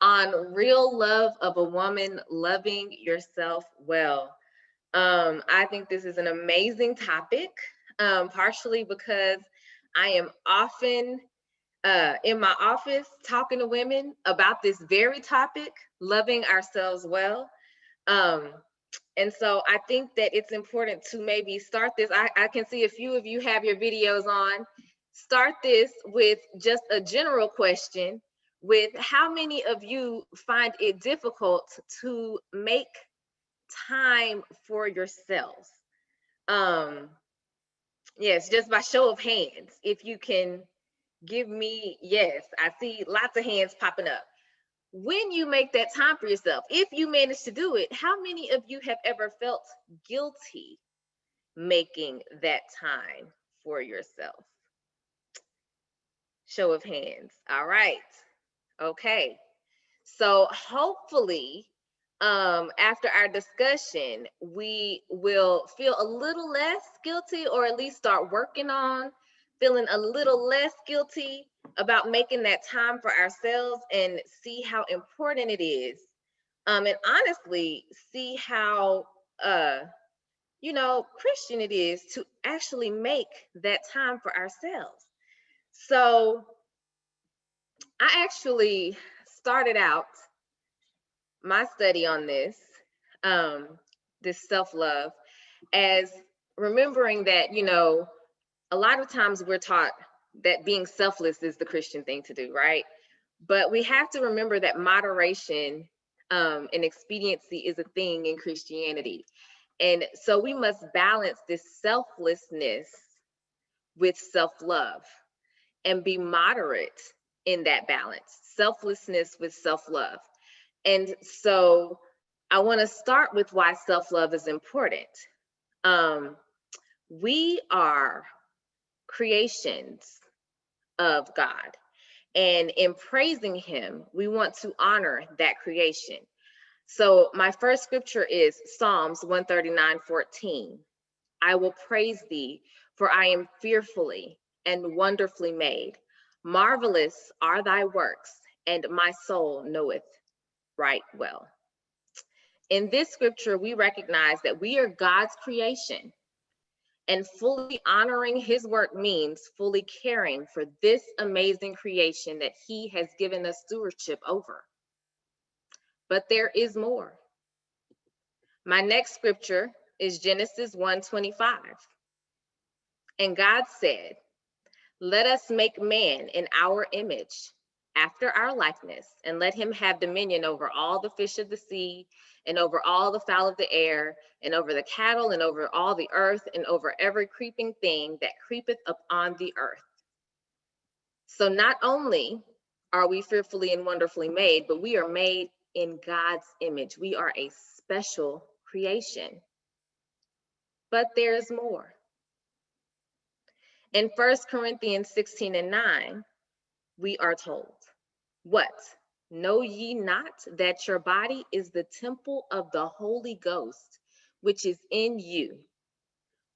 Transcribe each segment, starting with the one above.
on real love of a woman loving yourself well. I think this is an amazing topic, partially because I am often in my office talking to women about this very topic, loving ourselves well. Um, and so I think that it's important to maybe start this. I can see a few of you have your videos on. Start this with just a general question with how many of you find it difficult to make time for yourselves? Um, yes, just by show of hands, if you can give me, yes, I see lots of hands popping up. When you make that time for yourself, if you manage to do it, how many of you have ever felt guilty making that time for yourself? Show of hands. All right. Okay. So hopefully, after our discussion, we will feel a little less guilty, or at least start working on feeling a little less guilty about making that time for ourselves, and see how important it is. And honestly, see how, Christian it is to actually make that time for ourselves. So I actually started out my study on um, this self-love, as remembering that, a lot of times we're taught that being selfless is the Christian thing to do, right? But we have to remember that moderation and expediency is a thing in Christianity. And so we must balance this selflessness with self-love and be moderate in that balance, selflessness with self-love. And so I want to start with why self-love is important. Um, we are creations of God. And in praising him, we want to honor that creation. So my first scripture is Psalms 139:14. I will praise thee, for I am fearfully and wonderfully made. Marvelous are thy works, and my soul knoweth right well. In this scripture, we recognize that we are God's creation, and fully honoring his work means fully caring for this amazing creation that he has given us stewardship over. But there is more. My next scripture is Genesis 1:25. And God said, let us make man in our image, after our likeness, and let him have dominion over all the fish of the sea, and over all the fowl of the air, and over the cattle, and over all the earth, and over every creeping thing that creepeth upon the earth. So not only are we fearfully and wonderfully made, but we are made in God's image. We are a special creation. But there's more. In 1 Corinthians 16:9, we are told, what? Know ye not that your body is the temple of the Holy Ghost, which is in you,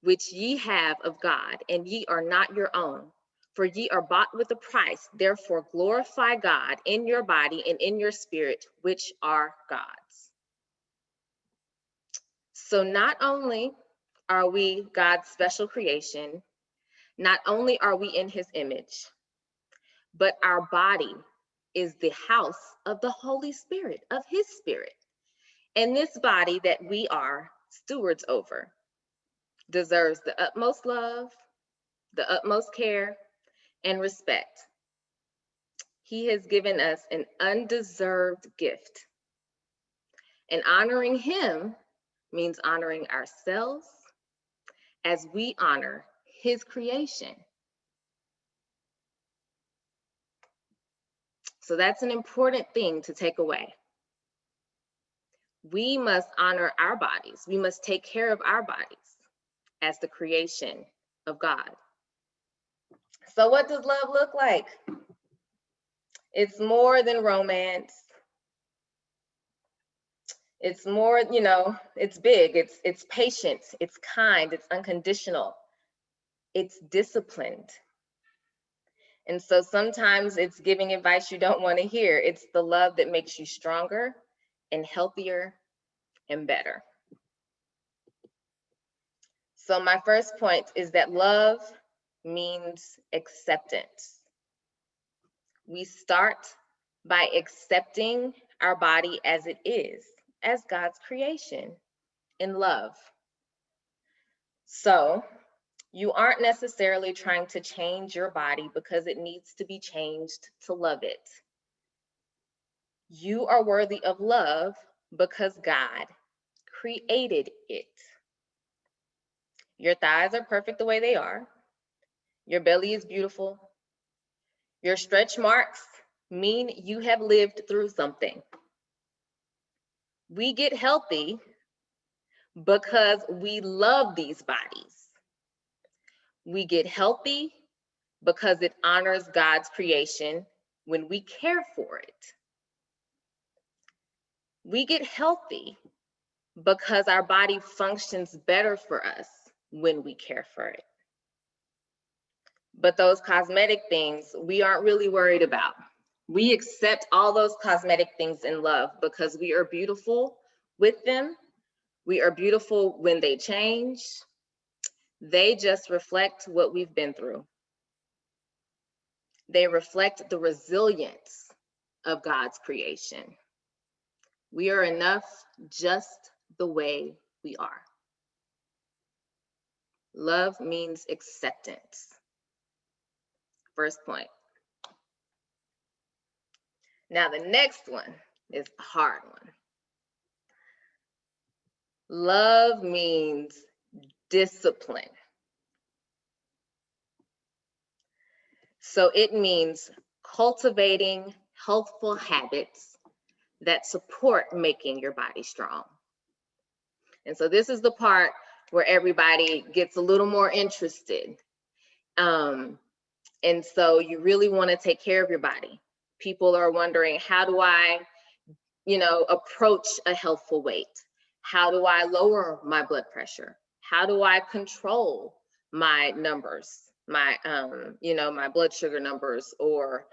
which ye have of God, and ye are not your own? For ye are bought with a price. Therefore glorify God in your body and in your spirit, which are God's. So not only are we God's special creation, not only are we in his image, but our body is the house of the Holy Spirit, of his spirit. And this body that we are stewards over deserves the utmost love, the utmost care, and respect. He has given us an undeserved gift. And honoring him means honoring ourselves as we honor his creation. So that's an important thing to take away. We must honor our bodies. We must take care of our bodies as the creation of God. So what does love look like? It's more than romance. It's more, it's big, it's patient, it's kind, it's unconditional, it's disciplined. And so sometimes it's giving advice you don't want to hear. It's the love that makes you stronger and healthier and better. So my first point is that love means acceptance. We start by accepting our body as it is, as God's creation in love. So you aren't necessarily trying to change your body because it needs to be changed to love it. You are worthy of love because God created it. Your thighs are perfect the way they are. Your belly is beautiful. Your stretch marks mean you have lived through something. We get healthy because we love these bodies. We get healthy because it honors God's creation when we care for it. We get healthy because our body functions better for us when we care for it. But those cosmetic things, we aren't really worried about. We accept all those cosmetic things in love because we are beautiful with them. We are beautiful when they change. They just reflect what we've been through. They reflect the resilience of God's creation. We are enough just the way we are. Love means acceptance. First point. Now, the next one is a hard one. Love means discipline. So it means cultivating healthful habits that support making your body strong. And so this is the part where everybody gets a little more interested. And so you really want to take care of your body. People are wondering, how do I, approach a healthful weight? How do I lower my blood pressure? How do I control my numbers, my blood sugar numbers, or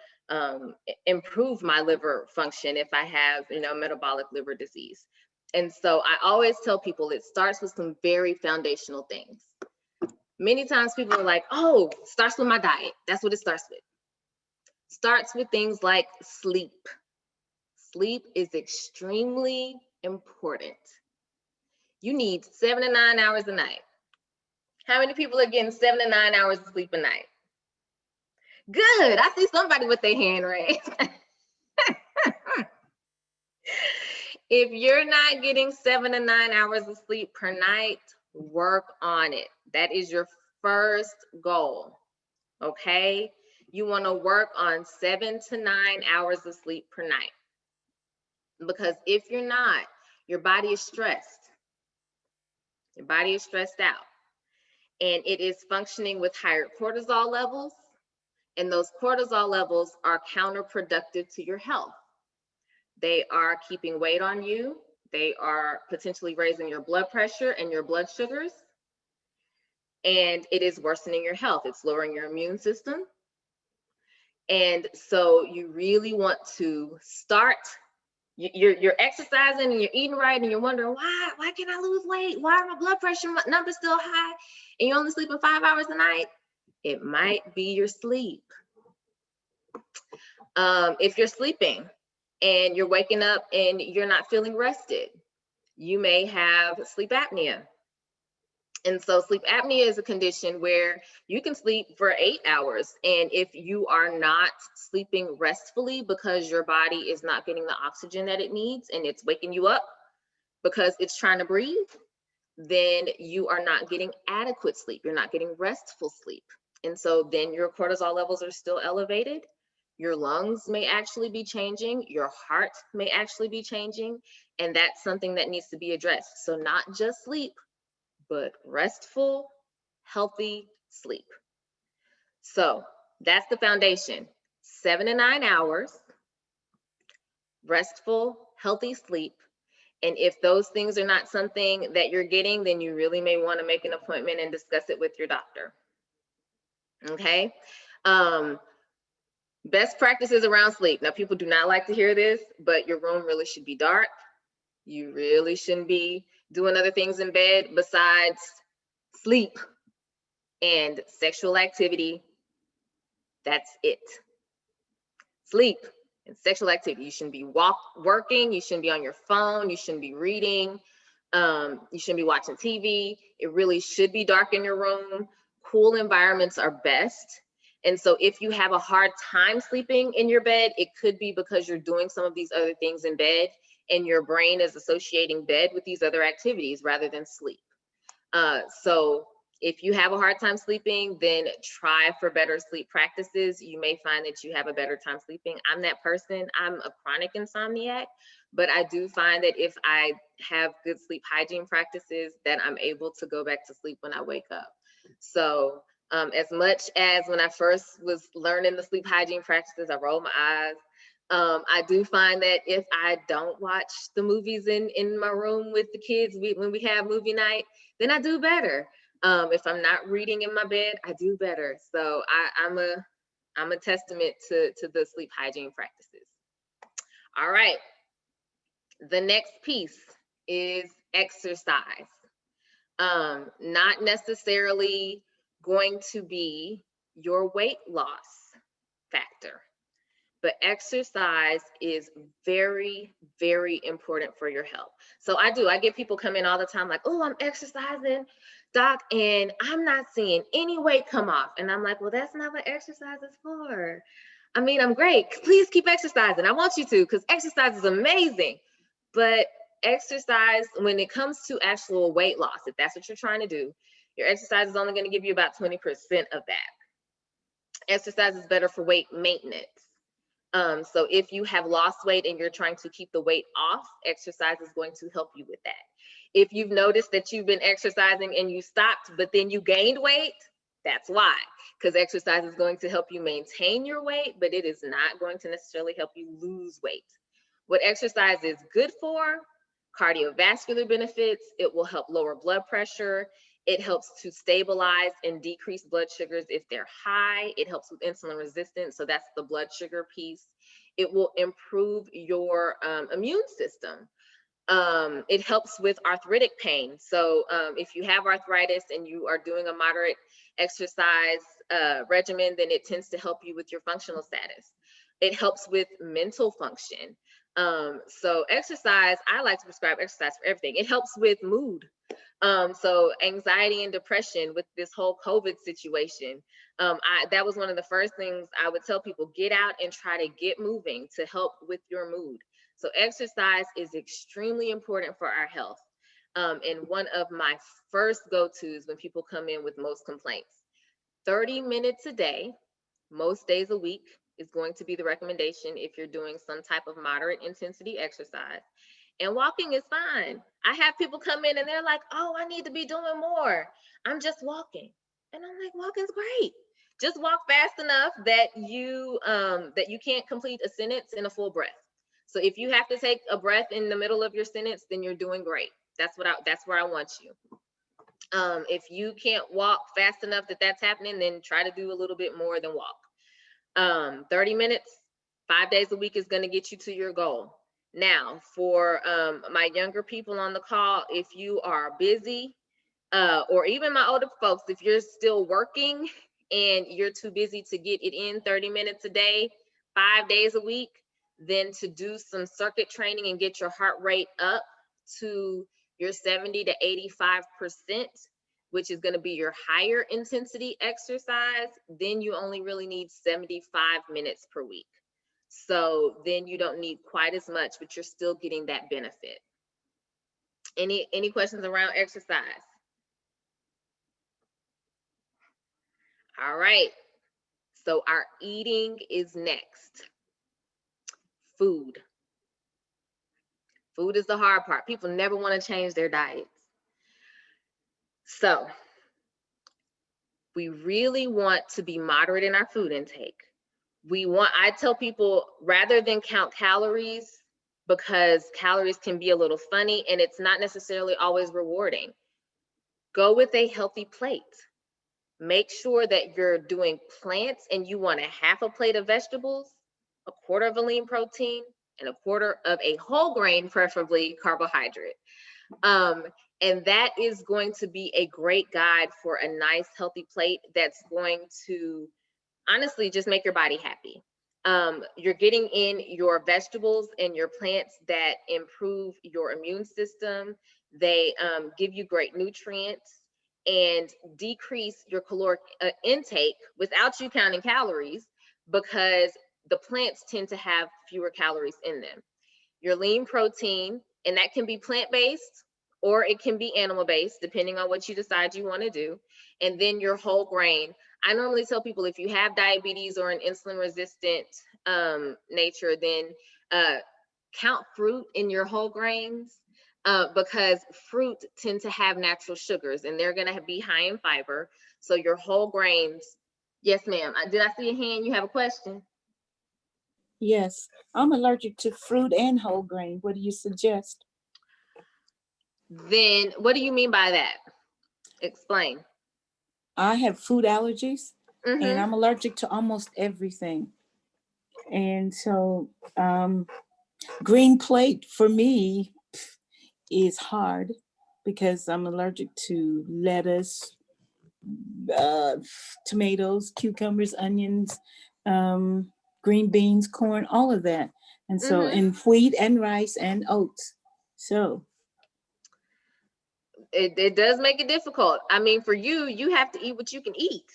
improve my liver function if I have, metabolic liver disease? And so I always tell people it starts with some very foundational things. Many times people are like, oh, it starts with my diet. That's what it starts with. Starts with things like sleep. Sleep is extremely important. You need 7 to 9 hours a night. How many people are getting 7 to 9 hours of sleep a night? Good. I see somebody with their hand raised. If you're not getting 7 to 9 hours of sleep per night, work on it. That is your first goal, okay? You want to work on 7 to 9 hours of sleep per night. Because if you're not, your body is stressed. Your body is stressed out. And it is functioning with higher cortisol levels. And those cortisol levels are counterproductive to your health. They are keeping weight on you. They are potentially raising your blood pressure and your blood sugars. And it is worsening your health. It's lowering your immune system. And so you really want to start, you're exercising and you're eating right and you're wondering, why can't I lose weight? Why are my blood pressure numbers still high? And you're only sleeping 5 hours a night? It might be your sleep. If you're sleeping and you're waking up and you're not feeling rested, you may have sleep apnea. And so sleep apnea is a condition where you can sleep for 8 hours. And if you are not sleeping restfully because your body is not getting the oxygen that it needs and it's waking you up because it's trying to breathe, then you are not getting adequate sleep. You're not getting restful sleep. And so then your cortisol levels are still elevated. Your lungs may actually be changing. Your heart may actually be changing. And that's something that needs to be addressed. So not just sleep, but restful, healthy sleep. So that's the foundation. 7 to 9 hours, restful, healthy sleep. And if those things are not something that you're getting, then you really may want to make an appointment and discuss it with your doctor. Okay. Best practices around sleep. Now, people do not like to hear this, but your room really should be dark. You really shouldn't be doing other things in bed besides sleep and sexual activity. That's it. Sleep and sexual activity. You shouldn't be working. You shouldn't be on your phone. You shouldn't be reading. You shouldn't be watching TV. It really should be dark in your room. Cool environments are best. And so if you have a hard time sleeping in your bed, it could be because you're doing some of these other things in bed and your brain is associating bed with these other activities rather than sleep. So if you have a hard time sleeping, then try for better sleep practices. You may find that you have a better time sleeping. I'm that person. I'm a chronic insomniac, but I do find that if I have good sleep hygiene practices, that I'm able to go back to sleep when I wake up. So as much as when I first was learning the sleep hygiene practices, I rolled my eyes. I do find that if I don't watch the movies in my room with the kids, when we have movie night, then I do better. If I'm not reading in my bed, I do better. So I'm a testament to the sleep hygiene practices. All right. The next piece is exercise. Not necessarily going to be your weight loss factor, but exercise is very, very important for your health. So I get people come in all the time like, oh, I'm exercising, doc, and I'm not seeing any weight come off. And I'm like, well, that's not what exercise is for. I mean, I'm great. Please keep exercising. I want you to, because exercise is amazing. But exercise, when it comes to actual weight loss, if that's what you're trying to do, your exercise is only going to give you about 20% of that. Exercise is better for weight maintenance. So if you have lost weight and you're trying to keep the weight off, exercise is going to help you with that. If you've noticed that you've been exercising and you stopped, but then you gained weight, that's why, because exercise is going to help you maintain your weight, but it is not going to necessarily help you lose weight. What exercise is good for: cardiovascular benefits. It will help lower blood pressure. It helps to stabilize and decrease blood sugars if they're high. It helps with insulin resistance. So that's the blood sugar piece. It will improve your immune system. It helps with arthritic pain. So if you have arthritis and you are doing a moderate exercise regimen, then it tends to help you with your functional status. It helps with mental function. So exercise, I like to prescribe exercise for everything. It helps with mood. So anxiety and depression with this whole COVID situation. That was one of the first things I would tell people: get out and try to get moving to help with your mood. So exercise is extremely important for our health. And one of my first go-tos when people come in with most complaints, 30 minutes a day, most days a week, is going to be the recommendation if you're doing some type of moderate intensity exercise. And walking is fine. I have people come in and they're like, oh, I need to be doing more. I'm just walking. And I'm like, walking's great. Just walk fast enough that you can't complete a sentence in a full breath. So if you have to take a breath in the middle of your sentence, then you're doing great. That's where I want you. If you can't walk fast enough that that's happening, then try to do a little bit more than walk. 30 minutes, 5 days a week is going to get you to your goal. Now, for my younger people on the call, if you are busy, or even my older folks, if you're still working and you're too busy to get it in 30 minutes a day, 5 days a week, then to do some circuit training and get your heart rate up to your 70 to 85%, which is going to be your higher intensity exercise, then you only really need 75 minutes per week. So then you don't need quite as much, but you're still getting that benefit. Any questions around exercise? All right. So our eating is next. Food. Food is the hard part. People never want to change their diets. So we really want to be moderate in our food intake. I tell people, rather than count calories, because calories can be a little funny and it's not necessarily always rewarding, go with a healthy plate. make sure that you're doing plants and you want a half a plate of vegetables, a quarter of a lean protein, and a quarter of a whole grain, preferably carbohydrate. Um, and that is going to be a great guide for a nice healthy plate that's going to honestly just make your body happy. You're getting in your vegetables and your plants that improve your immune system. They give you great nutrients and decrease your caloric intake without you counting calories, because the plants tend to have fewer calories in them. Your lean protein, and that can be plant-based or it can be animal-based, depending on what you decide you want to do. And then your whole grain. I normally tell people, if you have diabetes or an insulin resistant nature, then count fruit in your whole grains, because fruit tend to have natural sugars and they're going to be high in fiber. So your whole grains. Yes, ma'am. Did I see a hand? You have a question? Yes, I'm allergic to fruit and whole grain. What do you suggest? Then what do you mean by that? Explain. I have food allergies and Mm-hmm. I'm allergic to almost everything. And so, green plate for me is hard because I'm allergic to lettuce, uh, tomatoes, cucumbers, onions, green beans, corn, all of that. And so, Mm-hmm. and wheat and rice and oats. So, It does make it difficult. I mean, for you, you have to eat what you can eat.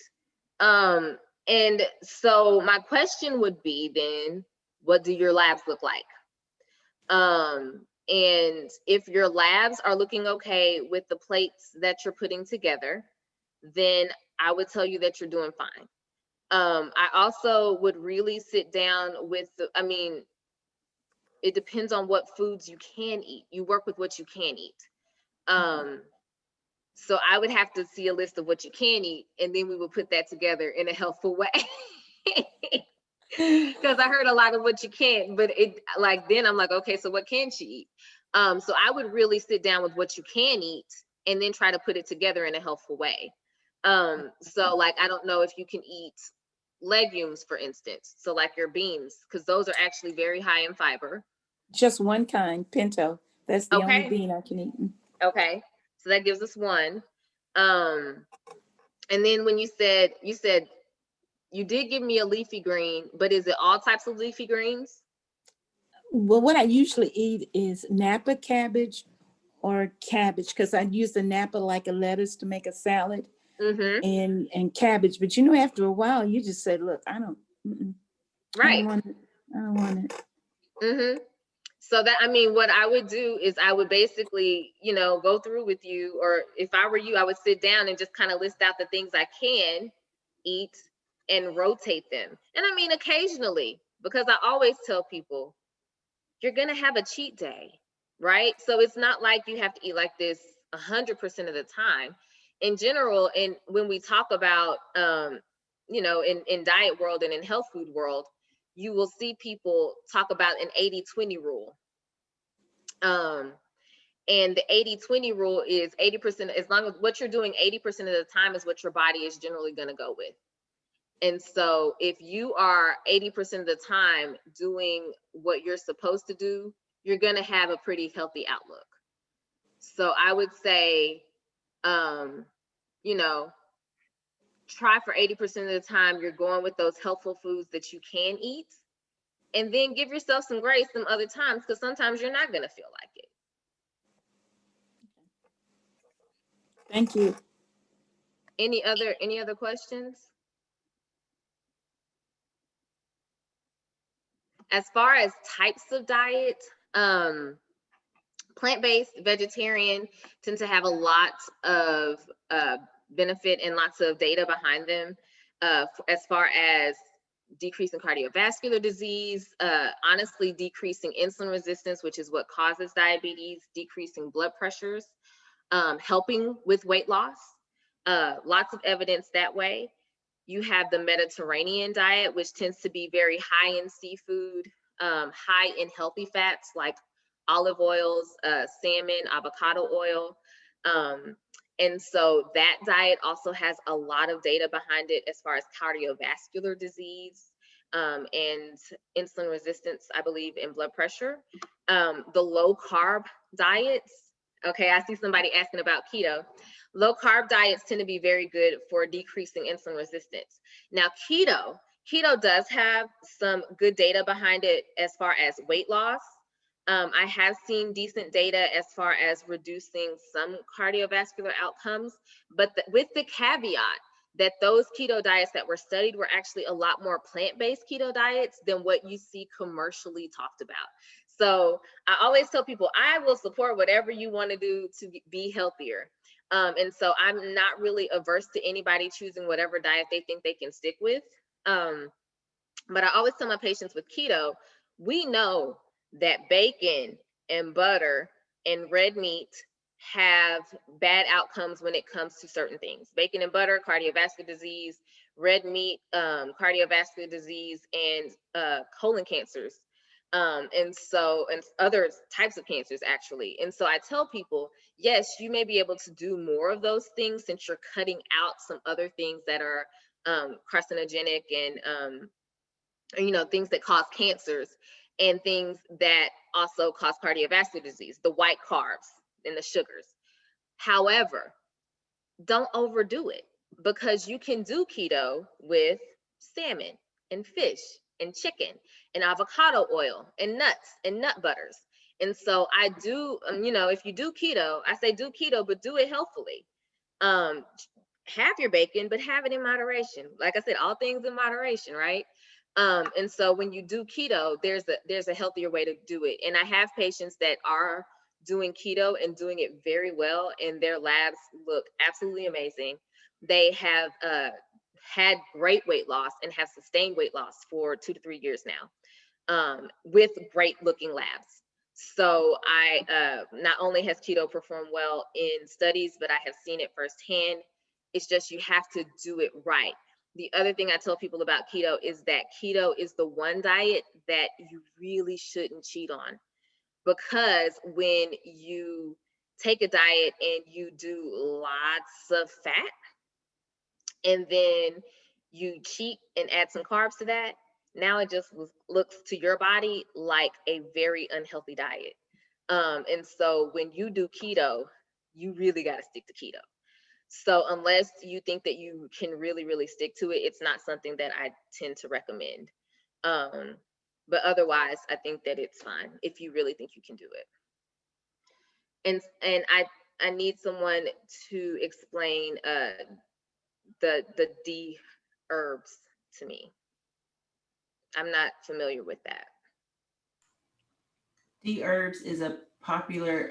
Um, and so my question would be then, what do your labs look like? And if your labs are looking okay with the plates that you're putting together, then I would tell you that you're doing fine. I also would really sit down with I mean, it depends on what foods you can eat. You work with what you can eat. Um, so I would have to see a list of what you can eat, and then we would put that together in a healthful way. Because I heard a lot of what you can't, but it like then I'm like, okay, so what can she eat? So I would really sit down with what you can eat and then try to put it together in a healthful way. So like I don't know if you can eat legumes, for instance. So like your beans, because those are actually very high in fiber. just one kind, pinto. That's the only Okay. bean I can eat. Okay. So that gives us one. Um, and then when you said you did give me a leafy green, but is it all types of leafy greens? Well, what I usually eat is Napa cabbage or cabbage because I use the Napa like a lettuce to make a salad Mm-hmm. and cabbage. But you know, after a while, you just say, "Look, I don't Right. want it. I don't want it." Mm-hmm. So that, I mean, what I would do is I would basically, go through with you, or if I were you, I would sit down and just kind of list out the things I can eat and rotate them. And I mean, occasionally, because I always tell people, you're going to have a cheat day, right? So it's not like you have to eat like this 100% of the time. In general, and when we talk about, in diet world and in health food world, you will see people talk about an 80-20 rule. Um, and the 80-20 rule is 80%, as long as what you're doing 80% of the time is what your body is generally going to go with. And so if you are 80% of the time doing what you're supposed to do, you're going to have a pretty healthy outlook. So I would say, um, you know, try for 80% of the time you're going with those helpful foods that you can eat. And then give yourself some grace some other times, because sometimes you're not going to feel like it. Thank you. Any other questions? As far as types of diet, plant-based, vegetarian tend to have a lot of benefit and lots of data behind them, as far as decreasing cardiovascular disease, honestly decreasing insulin resistance, which is what causes diabetes, decreasing blood pressures, helping with weight loss. Lots of evidence that way. You have the Mediterranean diet, which tends to be very high in seafood, high in healthy fats like olive oils, salmon, avocado oil. Um, And so that diet also has a lot of data behind it as far as cardiovascular disease, and insulin resistance, I believe, and blood pressure. The low carb diets, okay, I see somebody asking about keto. Low carb diets tend to be very good for decreasing insulin resistance. Now, keto does have some good data behind it as far as weight loss. I have seen decent data as far as reducing some cardiovascular outcomes, but with the caveat that those keto diets that were studied were actually a lot more plant-based keto diets than what you see commercially talked about. So I always tell people, I will support whatever you want to do to be healthier. And so I'm not really averse to anybody choosing whatever diet they think they can stick with. But I always tell my patients with keto, we know that bacon and butter and red meat have bad outcomes when it comes to certain things. Bacon and butter, cardiovascular disease; red meat, cardiovascular disease, and colon cancers. And other types of cancers actually. And so I tell people, yes, you may be able to do more of those things since you're cutting out some other things that are carcinogenic and things that cause cancers and things that also cause cardiovascular disease, the white carbs and the sugars. However, don't overdo it, because you can do keto with salmon and fish and chicken and avocado oil and nuts and nut butters. And so I do, if you do keto, I say do keto, but do it healthfully. Um, have your bacon, but have it in moderation. Like I said, all things in moderation, right? And so when you do keto, there's a healthier way to do it. And I have patients that are doing keto and doing it very well, and their labs look absolutely amazing. They have had great weight loss and have sustained weight loss for 2 to 3 years now, with great looking labs. So I not only has keto performed well in studies, but I have seen it firsthand. It's just you have to do it right. The other thing I tell people about keto is that keto is the one diet that you really shouldn't cheat on, because when you take a diet and you do lots of fat and then you cheat and add some carbs to that, now it just looks to your body like a very unhealthy diet. And so when you do keto, you really got to stick to keto. So unless you think that you can really, really stick to it, it's not something that I tend to recommend. But otherwise, I think that it's fine if you really think you can do it. And I need someone to explain the D herbs to me. I'm not familiar with that. D herbs is a popular,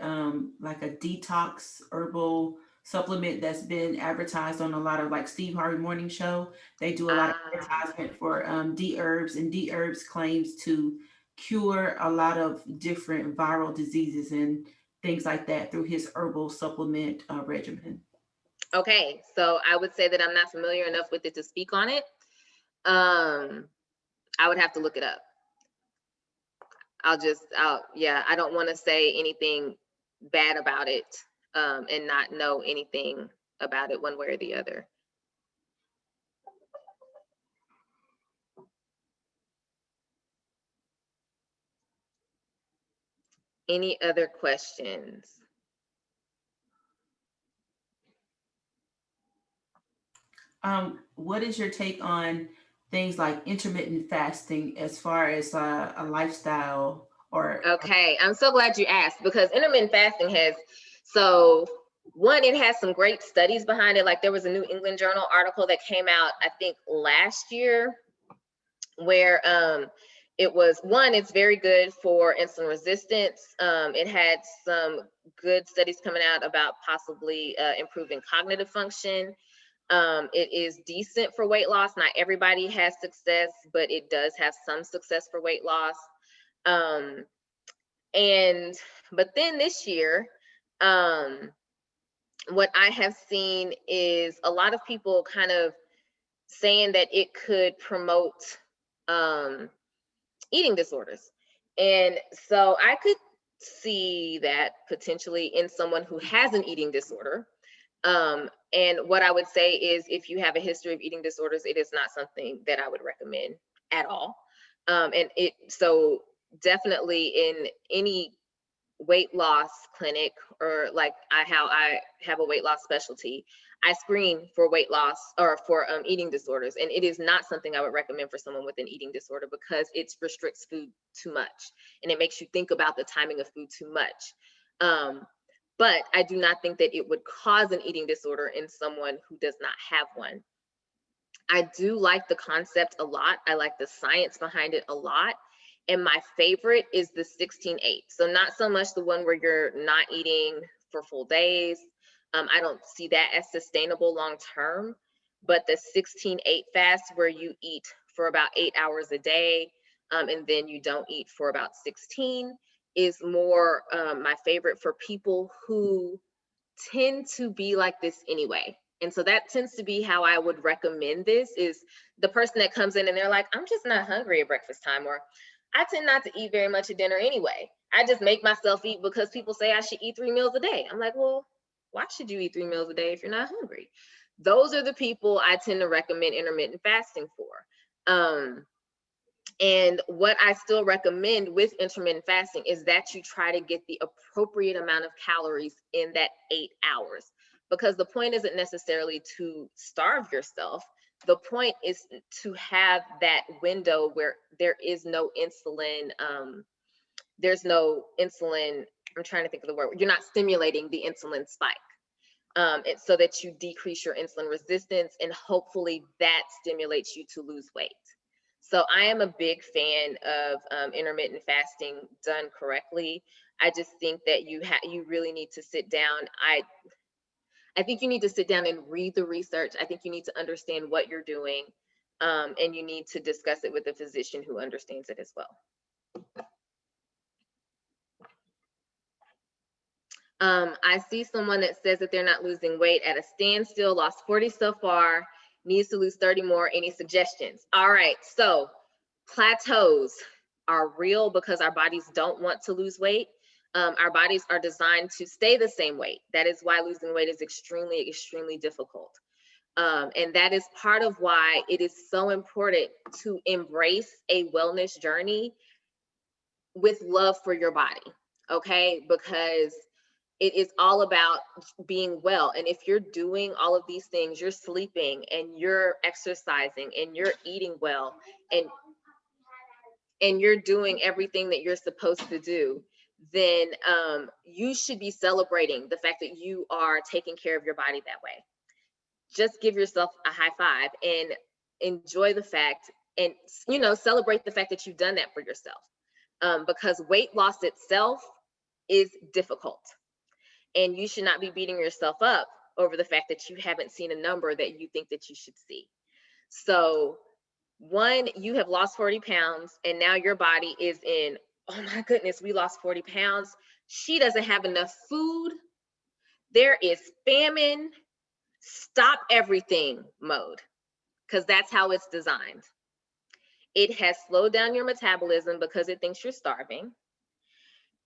like a detox herbal supplement that's been advertised on a lot of like Steve Harvey Morning Show. They do a lot of Ah, advertisement for D herbs, and D herbs claims to cure a lot of different viral diseases and things like that through his herbal supplement regimen. okay. So I would say that I'm not familiar enough with it to speak on it. Um, I would have to look it up. Yeah, I don't want to say anything bad about it, and not know anything about it one way or the other. Any other questions? What is your take on things like intermittent fasting as far as a lifestyle or Okay, I'm so glad you asked, because intermittent fasting has, so one, it has some great studies behind it. Like there was a New England Journal article that came out, I think last year, where it was one, it's very good for insulin resistance. It had some good studies coming out about possibly improving cognitive function. It is decent for weight loss. Not everybody has success, but it does have some success for weight loss. Um, and but then this year, um, what I have seen is a lot of people kind of saying that it could promote um, eating disorders. And so I could see that potentially in someone who has an eating disorder. And what I would say is, if you have a history of eating disorders, it is not something that I would recommend at all. So definitely in any weight loss clinic, or like how I have a weight loss specialty, I screen for weight loss or for eating disorders. And it is not something I would recommend for someone with an eating disorder, because it restricts food too much and it makes you think about the timing of food too much. But I do not think that it would cause an eating disorder in someone who does not have one. I do like the concept a lot. I like the science behind it a lot. And my favorite is the 16/8. So not so much the one where you're not eating for full days. I don't see that as sustainable long term. But the 16/8 fast, where you eat for about 8 hours a day, and then you don't eat for about 16, is more my favorite for people who tend to be like this anyway. And so that tends to be how I would recommend this, is the person that comes in and they're like, I'm just not hungry at breakfast time, or I tend not to eat very much at dinner anyway. I just make myself eat because people say I should eat 3 meals a day. I'm like, well, why should you eat 3 meals a day if you're not hungry? Those are the people I tend to recommend intermittent fasting for. And what I still recommend with intermittent fasting is that you try to get the appropriate amount of calories in that 8 hours, because the point isn't necessarily to starve yourself. The point is to have that window where there is no insulin. There's no insulin. I'm trying to think of the word. You're not stimulating the insulin spike. It's so that you decrease your insulin resistance, and hopefully that stimulates you to lose weight. So I am a big fan of intermittent fasting done correctly. I just think that you really need to sit down. I think you need to sit down and read the research. I think you need to understand what you're doing, and you need to discuss it with a physician who understands it as well. I see someone that says that they're not losing weight at a standstill, lost 40 so far, needs to lose 30 more. Any suggestions? All right, so plateaus are real because our bodies don't want to lose weight. Our bodies are designed to stay the same weight. That is why losing weight is extremely, extremely difficult. And that is part of why it is so important to embrace a wellness journey with love for your body, okay? Because it is all about being well. And if you're doing all of these things, you're sleeping and you're exercising and you're eating well, and you're doing everything that you're supposed to do, then you should be celebrating the fact that you are taking care of your body that way. Just give yourself a high five and enjoy the fact, and celebrate the fact that you've done that for yourself, because weight loss itself is difficult. And you should not be beating yourself up over the fact that you haven't seen a number that you think that you should see. So, one, you have lost 40 pounds and now your body is in, oh my goodness, we lost 40 pounds. She doesn't have enough food. There is famine. Stop everything mode, because that's how it's designed. It has slowed down your metabolism because it thinks you're starving.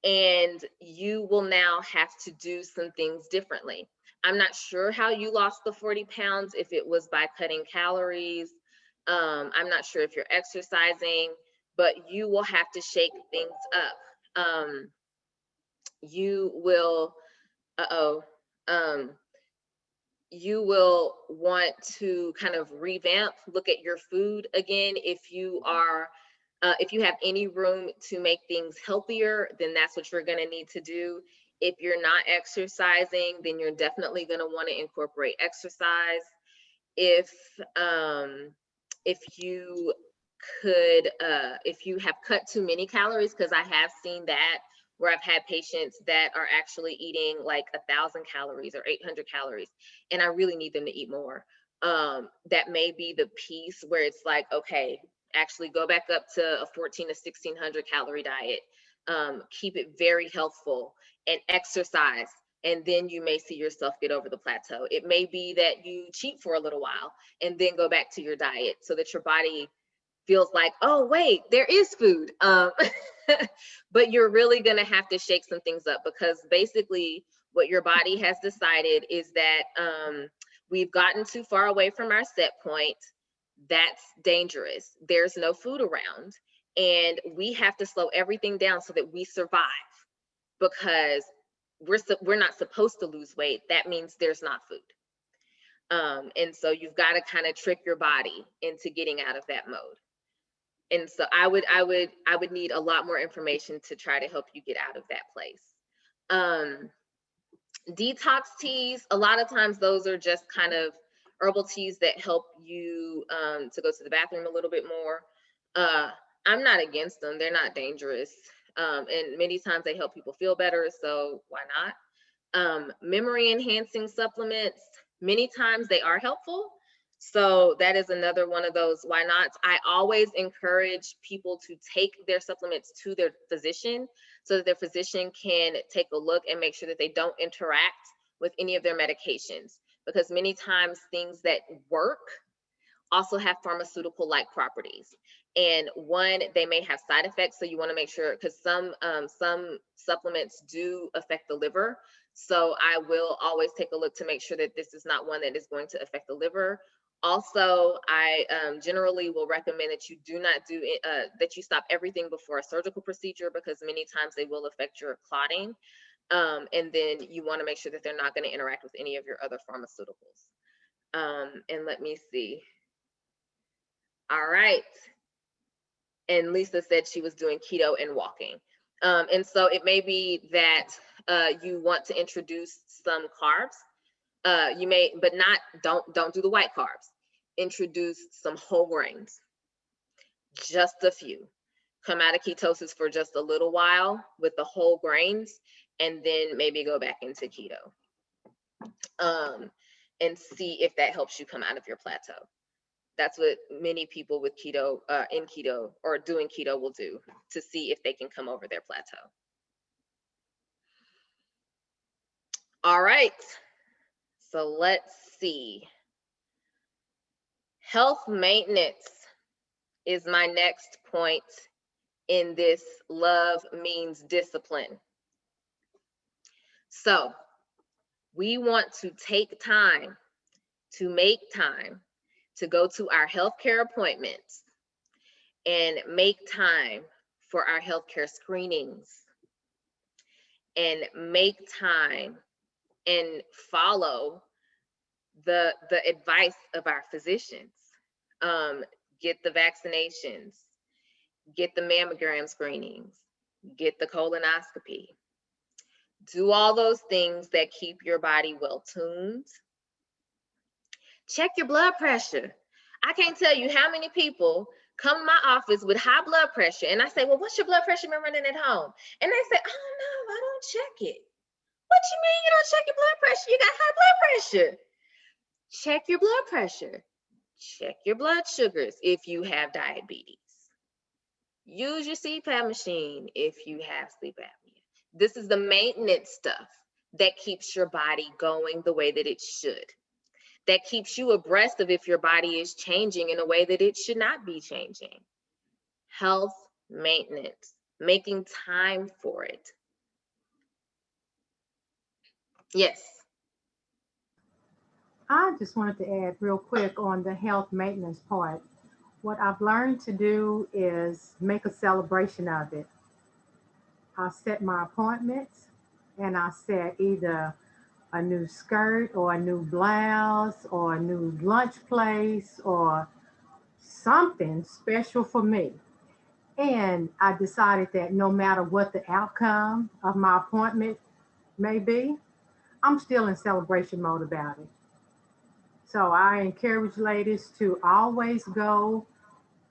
And you will now have to do some things differently. I'm not sure how you lost the 40 pounds, if it was by cutting calories. I'm not sure if you're exercising, but you will have to shake things up. You will, you will want to kind of revamp, look at your food again. If you have any room to make things healthier, then that's what you're going to need to do. If you're not exercising, then you're definitely going to want to incorporate exercise. If you if you have cut too many calories, because I have seen that, where I've had patients that are actually eating like 1,000 calories or 800 calories, and I really need them to eat more. That may be the piece where it's like, okay, actually go back up to a 14 to 1,600 calorie diet. Keep it very healthful and exercise. And then you may see yourself get over the plateau. It may be that you cheat for a little while and then go back to your diet, so that your body feels like, oh, wait, there is food. But you're really going to have to shake some things up, because basically What your body has decided is that we've gotten too far away from our set point. That's dangerous. There's no food around, and we have to slow everything down so that we survive, because we're not supposed to lose weight. That means there's not food. And so you've got to kind of trick your body into getting out of that mode. And so I would need a lot more information to try to help you get out of that place. Detox teas, a lot of times those are just kind of herbal teas that help you to go to the bathroom a little bit more. I'm not against them. They're not dangerous. And many times they help people feel better, so why not? Memory enhancing supplements, many times they are helpful. So that is another one of those why nots. I always encourage people to take their supplements to their physician so that their physician can take a look and make sure that they don't interact with any of their medications, because many times things that work also have pharmaceutical-like properties. And one, they may have side effects, so you want to make sure, because some supplements do affect the liver. So I will always take a look to make sure that this is not one that is going to affect the liver. Also, I generally will recommend that you do not do that you stop everything before a surgical procedure, because many times they will affect your clotting. And then you want to make sure that they're not going to interact with any of your other pharmaceuticals. And let me see. All right. And Lisa said she was doing keto and walking. And so it may be that you want to introduce some carbs. You may, but not, don't do the white carbs. Introduce some whole grains, just a few. Come out of ketosis for just a little while with the whole grains, and then maybe go back into keto. And see if that helps you come out of your plateau. That's what many people with keto, in keto or doing keto will do to see if they can come over their plateau. All right, so let's see. Health maintenance is my next point in this love means discipline. So we want to take time to make time to go to our healthcare appointments and make time for our healthcare screenings, and make time and follow the advice of our physicians. Get the vaccinations, get the mammogram screenings, get the colonoscopy. Do all those things that keep your body well tuned. Check your blood pressure. I can't tell you how many people come to my office with high blood pressure, and I say, well, what's your blood pressure been running at home? And they say, oh no, I don't check it. What you mean you don't check your blood pressure? You got high blood pressure. Check your blood pressure. Check your blood sugars if you have diabetes. Use your CPAP machine if you have sleep apnea. This is the maintenance stuff that keeps your body going the way that it should. That keeps you abreast of if your body is changing in a way that it should not be changing. Health maintenance, making time for it. Yes. I just wanted to add real quick on the health maintenance part. What I've learned to do is make a celebration of it. I set my appointments and I set either a new skirt or a new blouse or a new lunch place or something special for me. And I decided that no matter what the outcome of my appointment may be, I'm still in celebration mode about it. So I encourage ladies to always go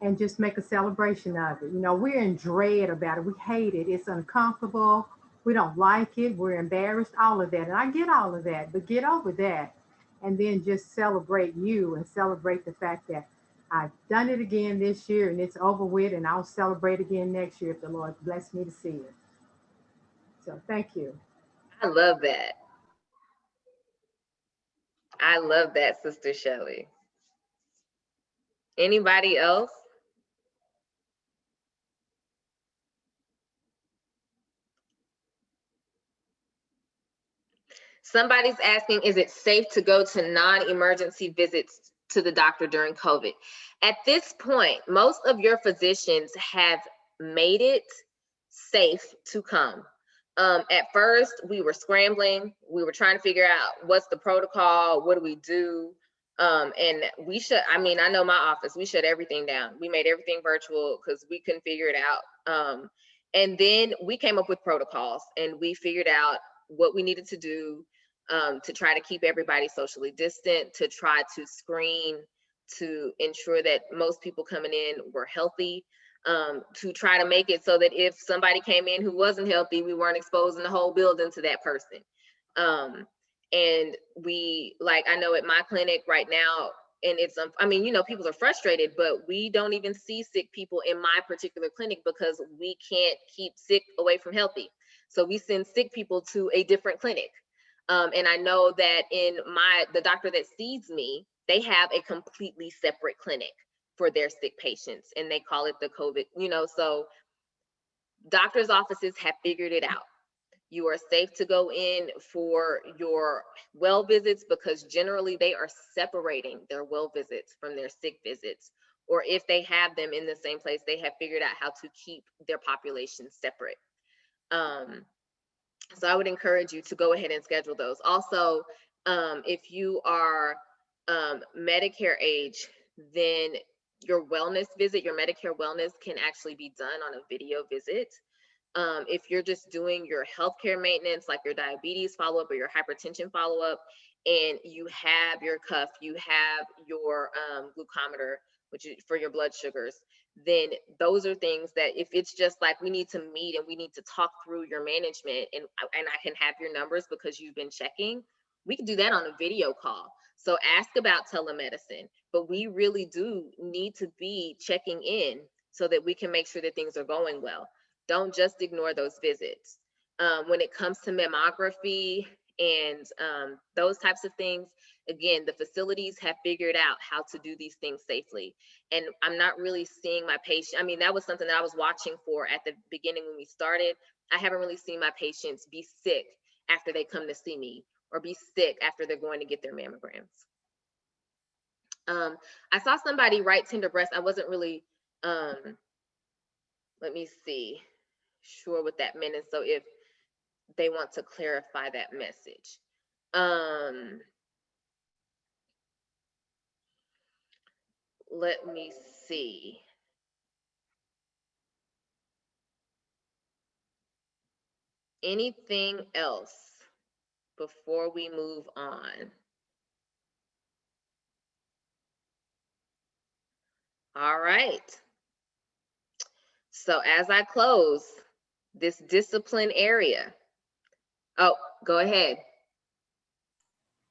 and just make a celebration of it. You know, we're in dread about it. We hate it. It's uncomfortable. We don't like it. We're embarrassed, all of that. And I get all of that, but get over that and then just celebrate you and celebrate the fact that I've done it again this year and it's over with, and I'll celebrate again next year if the Lord bless me to see it. So thank you. I love that. I love that, Sister Shelley. Anybody else? Somebody's asking, is it safe to go to non-emergency visits to the doctor during COVID? At this point, most of your physicians have made it safe to come. At first, we were scrambling. We were trying to figure out what's the protocol, what do we do? And we shut, I mean, I know my office, we shut everything down. We made everything virtual because we couldn't figure it out. And then we came up with protocols and we figured out what we needed to do to try to keep everybody socially distant, to try to screen, to ensure that most people coming in were healthy, to try to make it so that if somebody came in who wasn't healthy, we weren't exposing the whole building to that person. And we, like, I know at my clinic right now, and it's, I mean, you know, people are frustrated, but we don't even see sick people in my particular clinic because we can't keep sick away from healthy. So we send sick people to a different clinic. And I know that in the doctor that sees me, they have a completely separate clinic for their sick patients, and they call it the COVID, you know, so doctors' offices have figured it out. You are safe to go in for your well visits because generally they are separating their well visits from their sick visits. Or if they have them in the same place, they have figured out how to keep their population separate. So I would encourage you to go ahead and schedule those. Also, if you are Medicare age, then your wellness visit, your Medicare wellness can actually be done on a video visit. If you're just doing your healthcare maintenance, like your diabetes follow-up or your hypertension follow-up, and you have your cuff, you have your glucometer, which is for your blood sugars, then those are things that if it's just like we need to meet and we need to talk through your management and I can have your numbers because you've been checking, we can do that on a video call. So ask about telemedicine, but we really do need to be checking in so that we can make sure that things are going well. Don't just ignore those visits. When it comes to mammography and those types of things, again, the facilities have figured out how to do these things safely. And I'm not really seeing my patient. I mean, that was something that I was watching for at the beginning when we started. I haven't really seen my patients be sick after they come to see me or be sick after they're going to get their mammograms. I saw somebody write tender breast. I wasn't really, let me see, sure what that meant. And so if they want to clarify that message. Let me see. Anything else before we move on? All right. So as I close this discipline area, oh, go ahead.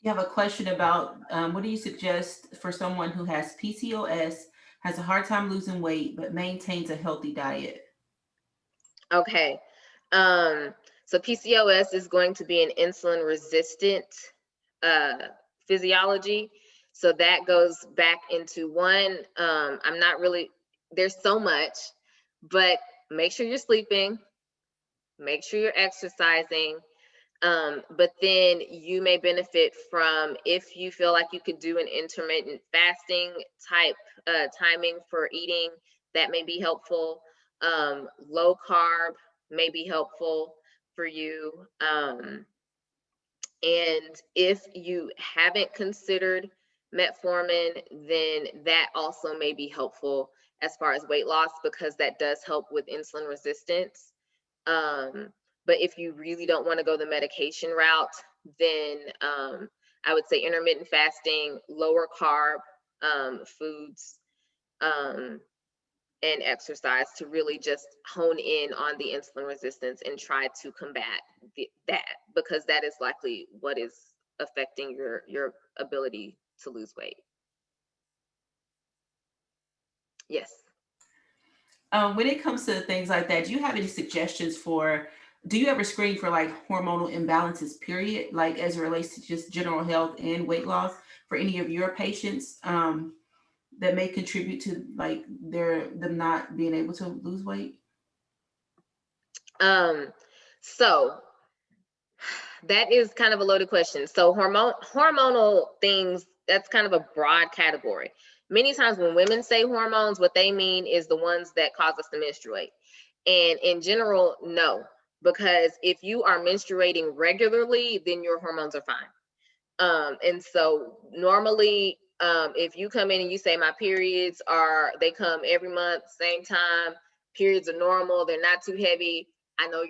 You have a question about what do you suggest for someone who has PCOS, has a hard time losing weight, but maintains a healthy diet? Okay. So PCOS is going to be an insulin resistant physiology. So that goes back into one, I'm not really, there's so much, but make sure you're sleeping, make sure you're exercising. But then you may benefit from, if you feel like you could do an intermittent fasting type timing for eating, that may be helpful. Low carb may be helpful for you. And if you haven't considered metformin, then that also may be helpful as far as weight loss, because that does help with insulin resistance. But if you really don't want to go the medication route, then I would say intermittent fasting, lower carb foods, and exercise to really just hone in on the insulin resistance and try to combat that, because that is likely what is affecting your ability to lose weight. Yes. When it comes to things like that, do you have any suggestions for, do you ever screen for like hormonal imbalances, period, like as it relates to just general health and weight loss for any of your patients that may contribute to like them not being able to lose weight? So That is kind of a loaded question. So hormonal things, that's kind of a broad category. Many times when women say hormones, what they mean is the ones that cause us to menstruate. And in general, no, because if you are menstruating regularly, then your hormones are fine. And so normally, if you come in and you say my periods they come every month, same time, periods are normal, they're not too heavy. I know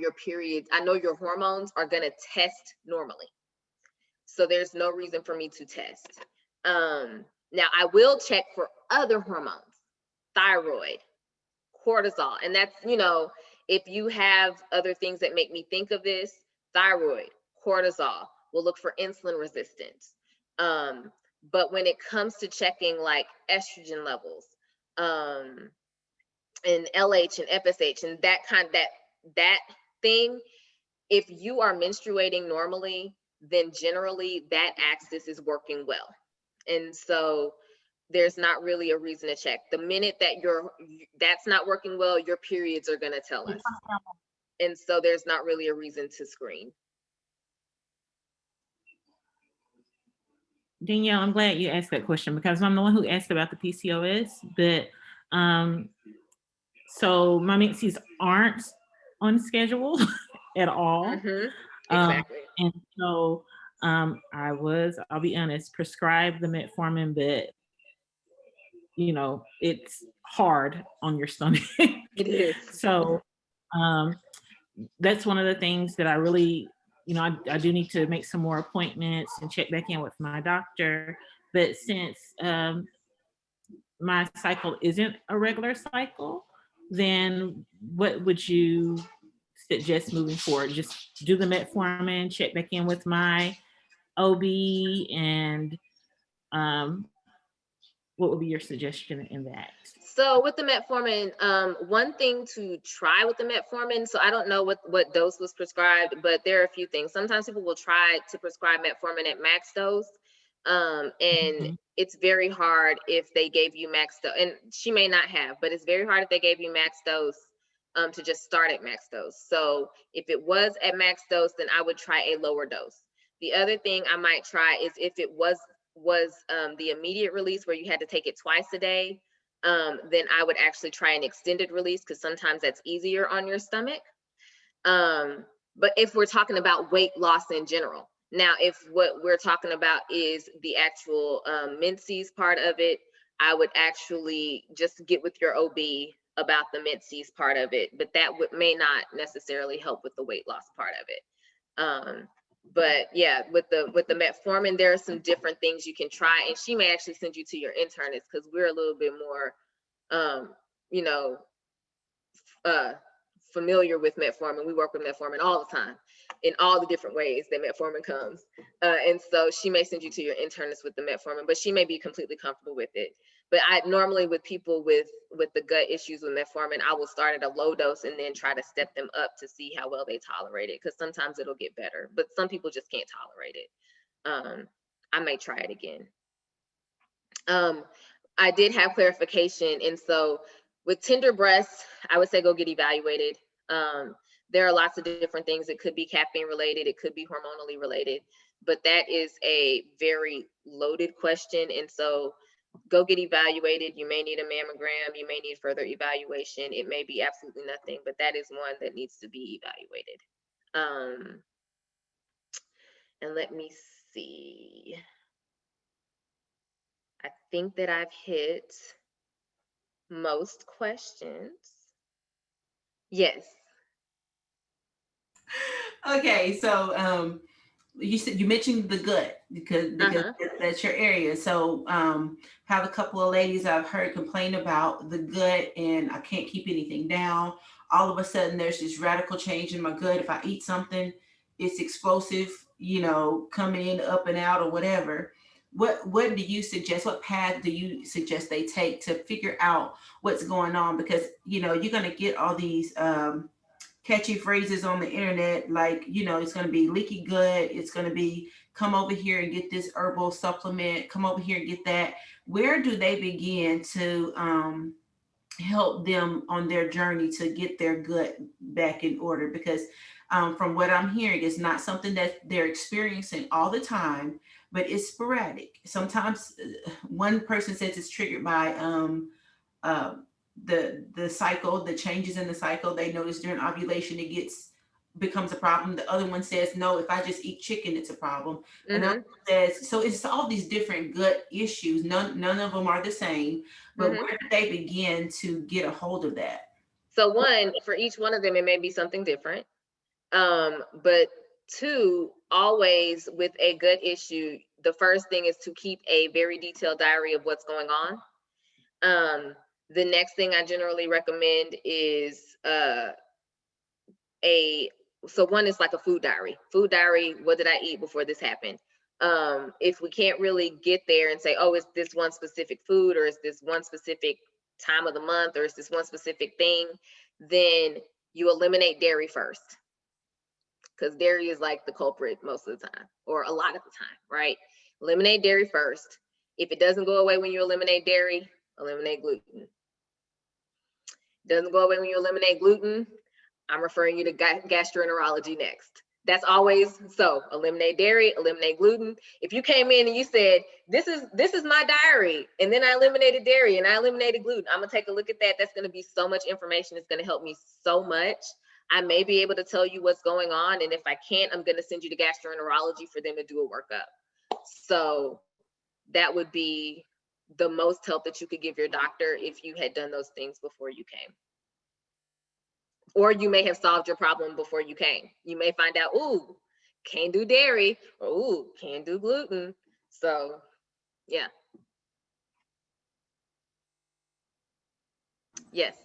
your hormones are gonna test normally. So there's no reason for me to test. Now I will check for other hormones, thyroid, cortisol, and that's, if you have other things that make me think of this, thyroid, cortisol, we'll look for insulin resistance. But when it comes to checking like estrogen levels, and LH and FSH and that thing, if you are menstruating normally, then generally that axis is working well. And so there's not really a reason to check. The minute that that's not working well, your periods are going to tell us. And so there's not really a reason to screen. Danielle, I'm glad you asked that question because I'm the one who asked about the PCOS, but so my menses aren't on schedule at all. Exactly. And so I'll be honest, prescribed the metformin, but it's hard on your stomach. It is. So that's one of the things that I really, I do need to make some more appointments and check back in with my doctor. But since my cycle isn't a regular cycle, then what would you suggest moving forward? Just do the metformin, check back in with my OB, and what would be your suggestion in that? So with the metformin, one thing to try with the metformin, so I don't know what dose was prescribed, but there are a few things. Sometimes people will try to prescribe metformin at max dose. And it's very hard if they gave you max dose, and she may not have, but it's very hard if they gave you max dose to just start at max dose. So if it was at max dose, then I would try a lower dose. The other thing I might try is if it was the immediate release where you had to take it twice a day, then I would actually try an extended release because sometimes that's easier on your stomach. But if we're talking about weight loss in general, now if what we're talking about is the actual menses part of it, I would actually just get with your OB about the menses part of it, but that may not necessarily help with the weight loss part of it. But yeah, with the metformin, there are some different things you can try, and she may actually send you to your internist because we're a little bit more, familiar with metformin. We work with metformin all the time in all the different ways that metformin comes. And so she may send you to your internist with the metformin, but she may be completely comfortable with it. But I normally with people with the gut issues with metformin, I will start at a low dose and then try to step them up to see how well they tolerate it. Because sometimes it'll get better, but some people just can't tolerate it. I may try it again. I did have clarification. And so with tender breasts, I would say go get evaluated. There are lots of different things. It could be caffeine related. It could be hormonally related, but that is a very loaded question. And so go get evaluated. You may need a mammogram. You may need further evaluation. It may be absolutely nothing, but that is one that needs to be evaluated. And let me see. I think that I've hit most questions. Yes. Okay, so you mentioned the gut because that's your area. So have a couple of ladies I've heard complain about the gut and I can't keep anything down. All of a sudden there's this radical change in my gut. If I eat something, it's explosive, coming in up and out or whatever. What do you suggest? What path do you suggest they take to figure out what's going on? Because you're going to get all these catchy phrases on the internet, like, it's going to be leaky gut. It's going to be come over here and get this herbal supplement, come over here and get that. Where do they begin to help them on their journey to get their gut back in order? Because From what I'm hearing, it's not something that they're experiencing all the time, but it's sporadic. Sometimes one person says it's triggered by uh, the cycle, the changes in the cycle. They notice during ovulation becomes a problem. The other one says, no, if I just eat chicken, it's a problem. Another Mm-hmm. one says, so it's all these different gut issues. None of them are the same, but Mm-hmm. where do they begin to get a hold of that? So one, for each one of them, it may be something different. But two, always with a gut issue, the first thing is to keep a very detailed diary of what's going on. The next thing I generally recommend is so one is like a food diary. Food diary, what did I eat before this happened? If we can't really get there and say, oh, it's this one specific food, or it's this one specific time of the month, or it's this one specific thing, then you eliminate dairy first, because dairy is like the culprit most of the time, or a lot of the time, right? Eliminate dairy first. If it doesn't go away when you eliminate dairy, eliminate gluten. Doesn't go away when you eliminate gluten, I'm referring you to gastroenterology next. That's always so. Eliminate dairy, eliminate gluten. If you came in and you said, this is my diary, and then I eliminated dairy and I eliminated gluten, I'm gonna take a look at that. That's gonna be so much information. It's gonna help me so much. I may be able to tell you what's going on, and if I can't, I'm gonna send you to gastroenterology for them to do a workup. So that would be the most help that you could give your doctor if you had done those things before you came. Or you may have solved your problem before you came. You may find out, ooh, can't do dairy, or ooh, can't do gluten. So, yeah. Yes.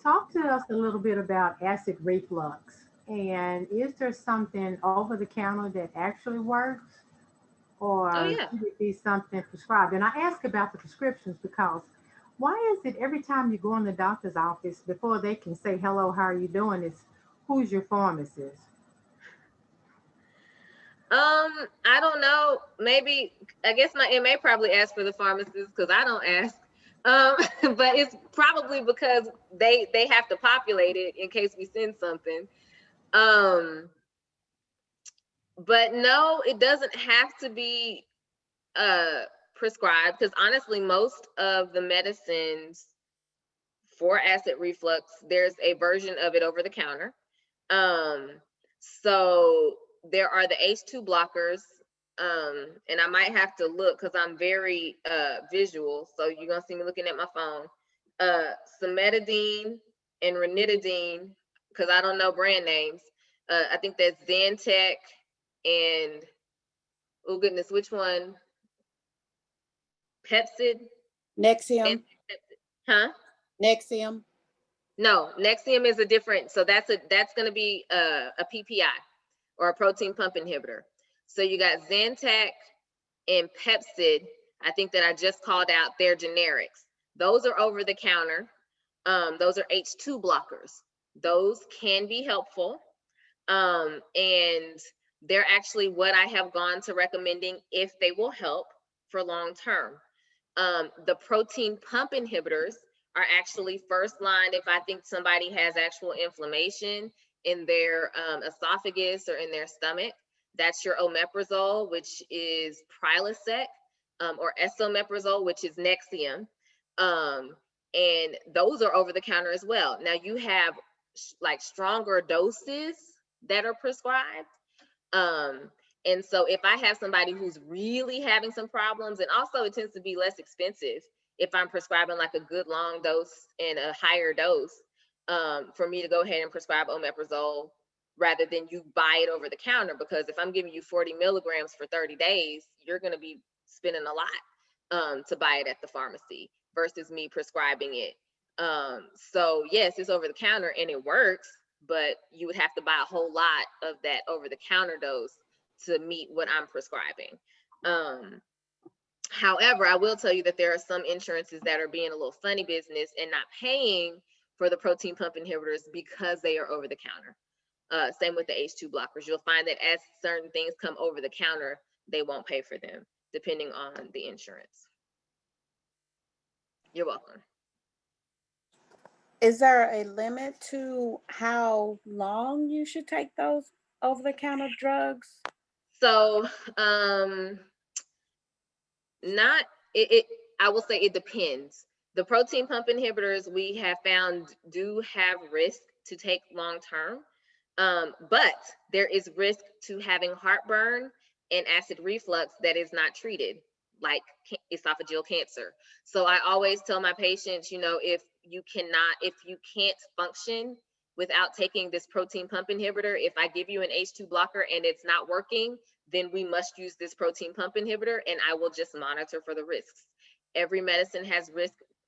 Talk to us a little bit about acid reflux. And is there something over the counter that actually works, Oh, or yeah. should it be something prescribed? And I ask about the prescriptions because why is it every time you go in the doctor's office, before they can say, hello, how are you doing, it's who's your pharmacist? I don't know. Maybe, I guess my MA probably asked for the pharmacist because I don't ask. But it's probably because they have to populate it in case we send something. Um, but no, it doesn't have to be prescribed, because honestly, most of the medicines for acid reflux, there's a version of it over the counter. Um, so there are the H2 blockers, and I might have to look because I'm very visual. So you're gonna see me looking at my phone. Cimetidine and ranitidine, because I don't know brand names. I think that's Zantac and, oh goodness, which one? Pepsid? Nexium, Huh? Nexium. No, Nexium is a different. So that's going to be a PPI, or a protein pump inhibitor. So you got Zantac and Pepsid. I think that I just called out their generics. Those are over the counter. Those are H2 blockers. Those can be helpful. And they're actually what I have gone to recommending if they will help for long term. The protein pump inhibitors are actually first line if I think somebody has actual inflammation in their esophagus or in their stomach. That's your omeprazole, which is Prilosec, or esomeprazole, which is Nexium. And those are over the counter as well. Now you have like stronger doses that are prescribed. Um, and so if I have somebody who's really having some problems, and also it tends to be less expensive if I'm prescribing like a good long dose and a higher dose, for me to go ahead and prescribe omeprazole rather than you buy it over the counter. Because if I'm giving you 40 milligrams for 30 days, you're going to be spending a lot to buy it at the pharmacy versus me prescribing it. So yes, it's over the counter and it works, but you would have to buy a whole lot of that over the counter dose to meet what I'm prescribing. However, I will tell you that there are some insurances that are being a little funny business and not paying for the protein pump inhibitors because they are over the counter. Same with the H2 blockers. You'll find that as certain things come over the counter, they won't pay for them depending on the insurance. You're welcome. Is there a limit to how long you should take those over-the-counter drugs? So, not it, I will say it depends. The protein pump inhibitors we have found do have risk to take long term, but there is risk to having heartburn and acid reflux that is not treated, like esophageal cancer. So I always tell my patients, if you can't function without taking this protein pump inhibitor, if I give you an H2 blocker and it's not working, then we must use this protein pump inhibitor, and I will just monitor for the risks. Every medicine has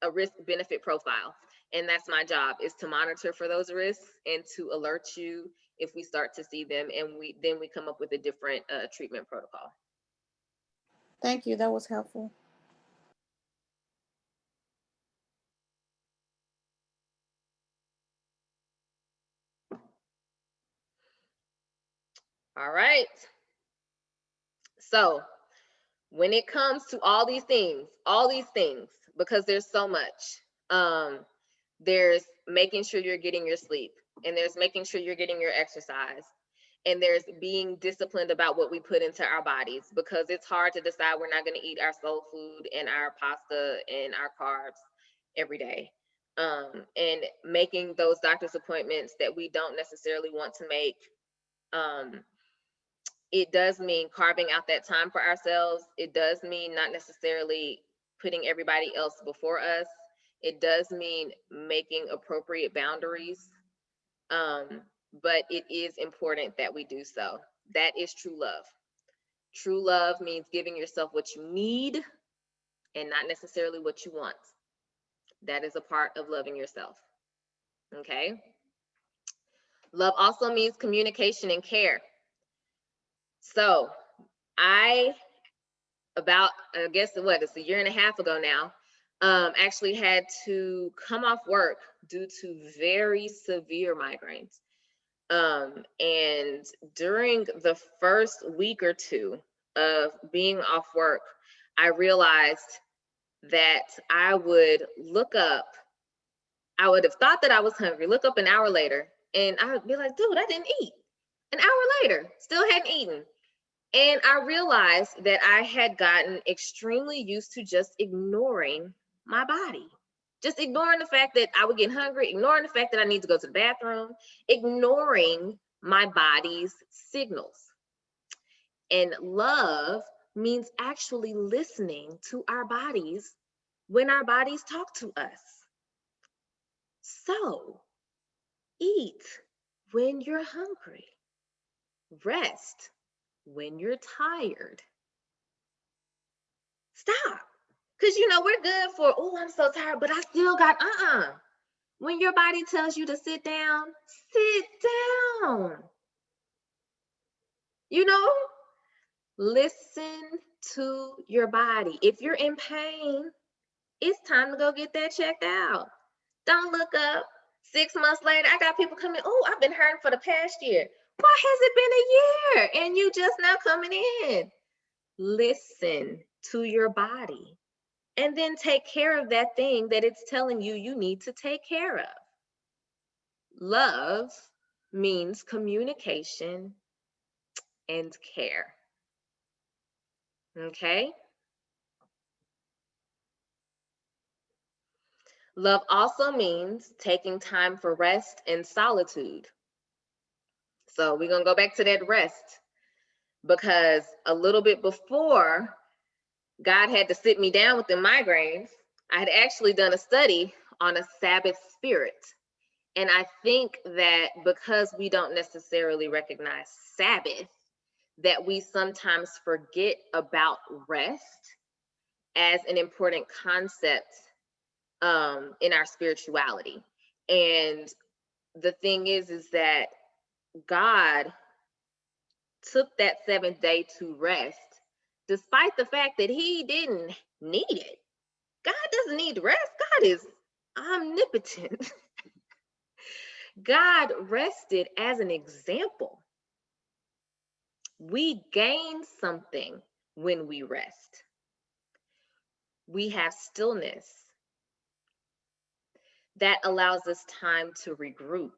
a risk benefit profile, and that's my job, is to monitor for those risks and to alert you if we start to see them, and we come up with a different treatment protocol. Thank you. That was helpful. All right. So when it comes to all these things, because there's so much, there's making sure you're getting your sleep, and there's making sure you're getting your exercise, and there's being disciplined about what we put into our bodies, because it's hard to decide we're not going to eat our soul food and our pasta and our carbs every day. And making those doctor's appointments that we don't necessarily want to make. It does mean carving out that time for ourselves. It does mean not necessarily putting everybody else before us. It does mean making appropriate boundaries. But it is important that we do so. That is true love. True love means giving yourself what you need and not necessarily what you want. That is a part of loving yourself. Okay? Love also means communication and care. So I guess it's a year and a half ago now, actually had to come off work due to very severe migraines. And during the first week or two of being off work, I realized that I would have thought that I was hungry, look up an hour later, and I would be like, dude, I didn't eat. An hour later, still hadn't eaten. And I realized that I had gotten extremely used to just ignoring my body, just ignoring the fact that I would get hungry, ignoring the fact that I need to go to the bathroom, ignoring my body's signals. And love means actually listening to our bodies when our bodies talk to us. So, eat when you're hungry. Rest when you're tired. Stop. Because, we're good for, oh, I'm so tired, but I still got, When your body tells you to sit down, sit down. Listen to your body. If you're in pain, it's time to go get that checked out. Don't look up. 6 months later, I got people coming, oh, I've been hurting for the past year. Why has it been a year and you just now coming in? Listen to your body and then take care of that thing that it's telling you you need to take care of. Love means communication and care. Okay? Love also means taking time for rest and solitude. So we're going to go back to that rest, because a little bit before God had to sit me down with the migraines, I had actually done a study on a Sabbath spirit. And I think that because we don't necessarily recognize Sabbath, that we sometimes forget about rest as an important concept in our spirituality. And the thing is that God took that 7th day to rest, despite the fact that he didn't need it. God doesn't need rest. God is omnipotent. God rested as an example. We gain something when we rest. We have stillness. that allows us time to regroup.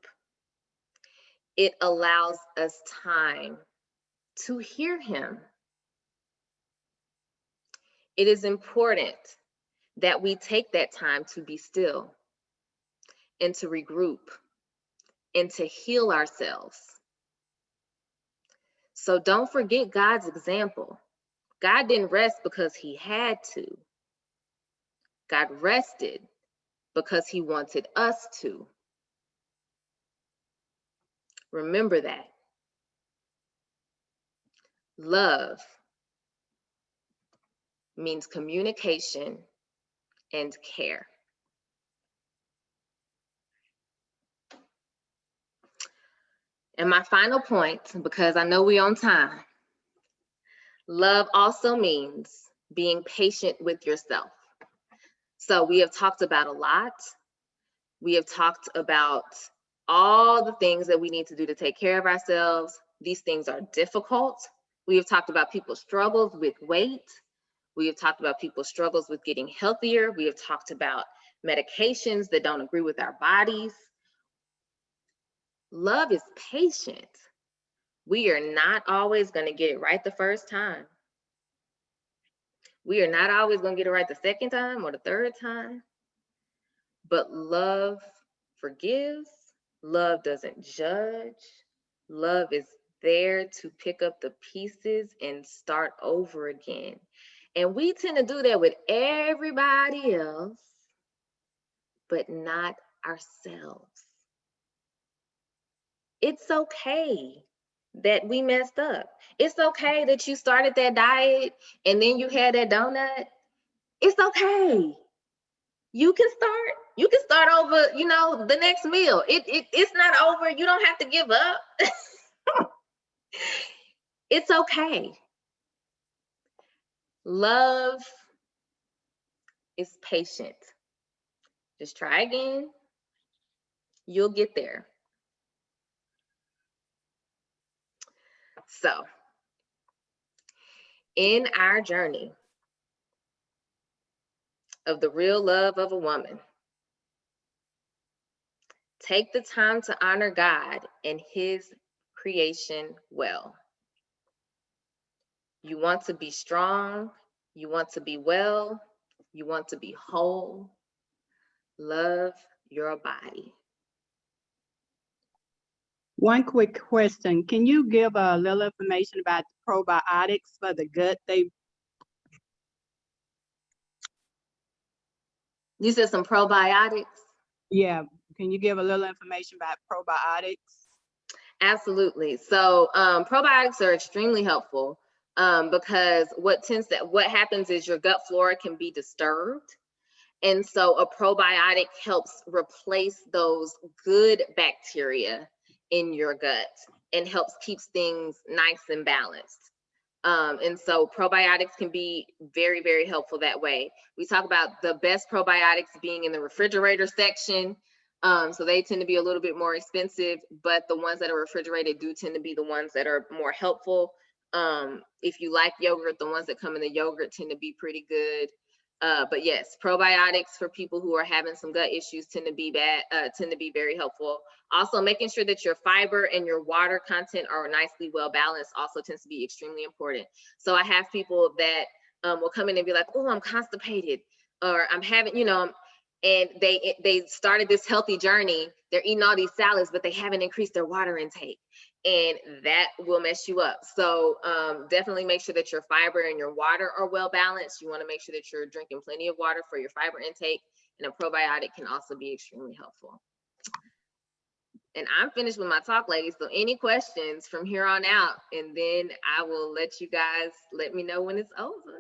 It allows us time to hear him. It is important that we take that time to be still and to regroup and to heal ourselves. So don't forget God's example. God didn't rest because he had to. God rested because he wanted us to. Remember that. Love means communication and care. And my final point, because I know we're on time, love also means being patient with yourself. So we have talked about a lot. We have talked about all the things that we need to do to take care of ourselves. These things are difficult. We have talked about people's struggles with weight. We have talked about people's struggles with getting healthier. We have talked about medications that don't agree with our bodies. Love is patient. We are not always going to get it right the first time. We are not always going to get it right the second time or the third time. But love forgives. Love doesn't judge. Love is there to pick up the pieces and start over again. And we tend to do that with everybody else, but not ourselves. It's okay that we messed up. It's okay that you started that diet and then you had that donut. It's okay. You can start over, the next meal. It's not over. You don't have to give up. It's okay. Love is patient. Just try again. You'll get there. So, in our journey of the real love of a woman, take the time to honor God and his creation well. You want to be strong. You want to be well. You want to be whole. Love your body. One quick question. Can you give a little information about probiotics for the gut? You said some probiotics? Yeah. Can you give a little information about probiotics? Absolutely. So probiotics are extremely helpful because what happens is your gut flora can be disturbed. And so a probiotic helps replace those good bacteria in your gut and helps keeps things nice and balanced. And so probiotics can be very, very helpful that way. We talk about the best probiotics being in the refrigerator section. So they tend to be a little bit more expensive, but the ones that are refrigerated do tend to be the ones that are more helpful. If you like yogurt, the ones that come in the yogurt tend to be pretty good. But yes, probiotics for people who are having some gut issues tend to be very helpful. Also, making sure that your fiber and your water content are nicely well balanced also tends to be extremely important. So I have people that will come in and be like, oh, I'm constipated, or I'm having, and they started this healthy journey. They're eating all these salads, but they haven't increased their water intake. And that will mess you up. So definitely make sure that your fiber and your water are well balanced. You want to make sure that you're drinking plenty of water for your fiber intake, and a probiotic can also be extremely helpful. And I'm finished with my talk, ladies. So any questions from here on out, and then I will let you guys let me know when it's over.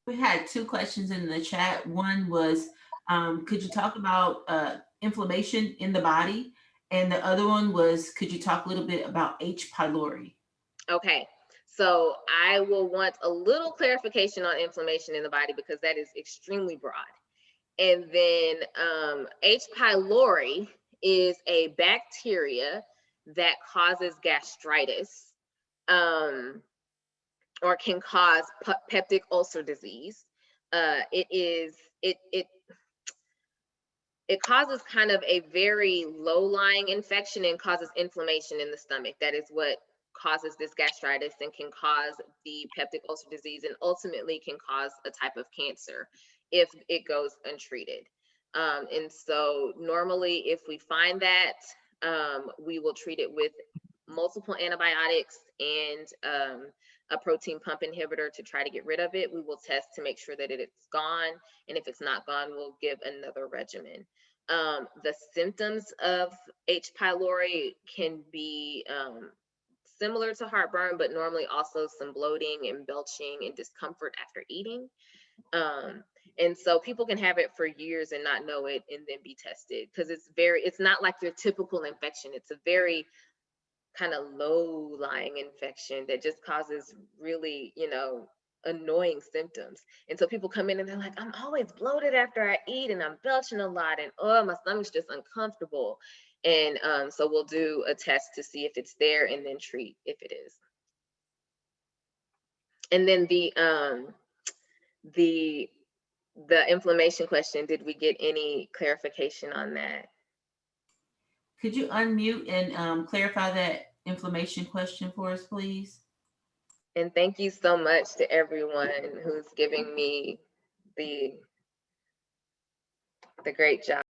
We had two questions in the chat. One was, could you talk about inflammation in the body? And the other one was, could you talk a little bit about H. pylori? Okay, so I will want a little clarification on inflammation in the body because that is extremely broad. And then H. pylori is a bacteria that causes gastritis or can cause peptic ulcer disease. it causes kind of a very low-lying infection and causes inflammation in the stomach. That is what causes this gastritis and can cause the peptic ulcer disease, and ultimately can cause a type of cancer if it goes untreated. And so normally if we find that, we will treat it with multiple antibiotics and a protein pump inhibitor to try to get rid of it. We will test to make sure that it's gone, and if it's not gone, we'll give another regimen. The symptoms of H. pylori can be similar to heartburn, but normally also some bloating and belching and discomfort after eating. And so people can have it for years and not know it and then be tested, because it's not like your typical infection. It's a very kind of low lying infection that just causes really, annoying symptoms. And so people come in and they're like, I'm always bloated after I eat and I'm belching a lot and oh, my stomach's just uncomfortable. And so we'll do a test to see if it's there and then treat if it is. And then the inflammation question, did we get any clarification on that? Could you unmute and clarify that inflammation question for us, please? And thank you so much to everyone who's giving me the great job.